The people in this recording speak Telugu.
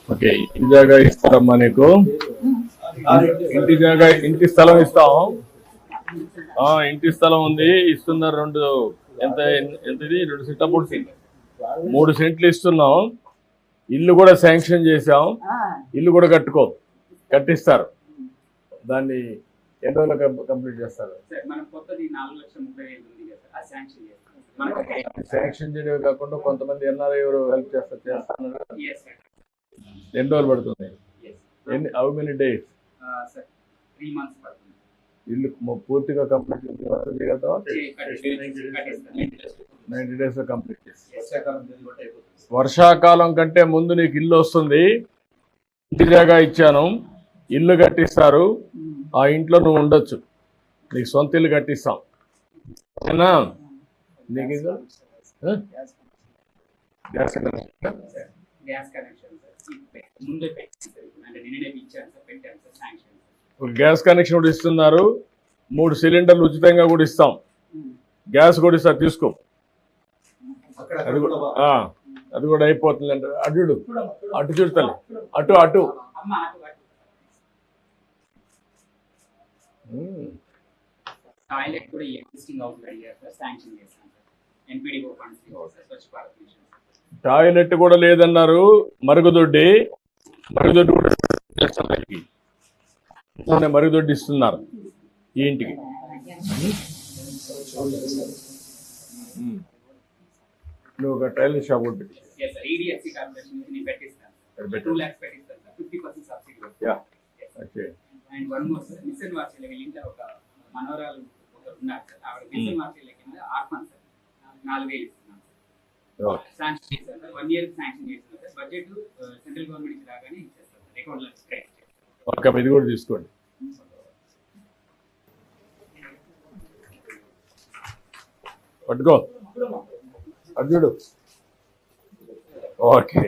ఓకే, ఇంటి జాగా ఇస్తారమ్మా నీకు. ఇంటి స్థలం ఇస్తాం. ఇంటి స్థలం ఉంది, ఇస్తున్నారు. ఎంతది 2 సెంట్లు 3 సెంట్లు ఇస్తున్నాం. ఇల్లు కూడా శాంక్షన్ చేసాం. ఇల్లు కూడా కట్టిస్తారు. దాన్ని ఎన్ని రోజులు కంప్లీట్ చేస్తారు? శాంక్షన్ చేయడమే కాకుండా కొంతమంది ఎన్ఆర్ఐ ఎవరు హెల్ప్ చేస్తున్నారు. ఎన్ని రోజులు పడుతుంది? How many days? 3 months పడుతుంది. ఇల్లు పూర్తిగా కంప్లీట్ చేయగలుగుతావా? 90 days లో కంప్లీట్ చేసి వర్షాకాలం కంటే ముందు నీకు ఇల్లు వస్తుంది. ఇంటి జాగా ఇచ్చాను, ఇల్లు కట్టిస్తారు. ఆ ఇంట్లో నువ్వు ఉండొచ్చు. నీకు సొంత ఇల్లు కట్టిస్తాం. ఓకేనా? నీకు గ్యాస్ కనెక్షన్ కూడా ఇస్తున్నారు. 3 సిలిండర్లు ఉచితంగా కూడా ఇస్తాం. గ్యాస్ కూడా ఇస్తారు, తీసుకో. అది కూడా అయిపోతుంది అంటే అటు చూడాలి. అటు టాయిలెట్ కూడా ఎగ్జిస్టింగ్ హౌస్ అడిగారు సార్, శాంక్షన్ చేశాం sir. ఎన్పీడీఓ funds Swachh Bharat machine. Toilet కూడా లేదన్నారు. మరుగుదొడ్డి కూడా మరుగుదొడ్డి ఇస్తున్నారు ఈ ఇంటికి. నువ్వు ఒక టైలర్ షాప్ ఒకటి ఈడిఎఫ్సి కార్పొరేషన్ పెట్టిస్తాను. 2 lakhs పెట్టిస్తాను sir, 50% subsidy. And one more sir, మిషన్ వార్షిల ఇంట్లో ఒక మనవరాలు ఉన్నారు సార్. ఆవిడ మిషన్ వార్షిల కింద ఆర్ఫన్ సార్ 4,000 ఇస్తున్నాం సార్. శాంక్షన్ చేశారు సార్, 1 year శాంక్షన్ చేస్తున్నారు సార్. బడ్జెట్ సెంట్రల్ గవర్నమెంట్ నుంచి రాగానే ఇచ్చేస్తారు సార్. అకౌంట్లో ఓకే, ఇది కూడా తీసుకోండి. పట్టుకో అర్జుడు. ఓకే.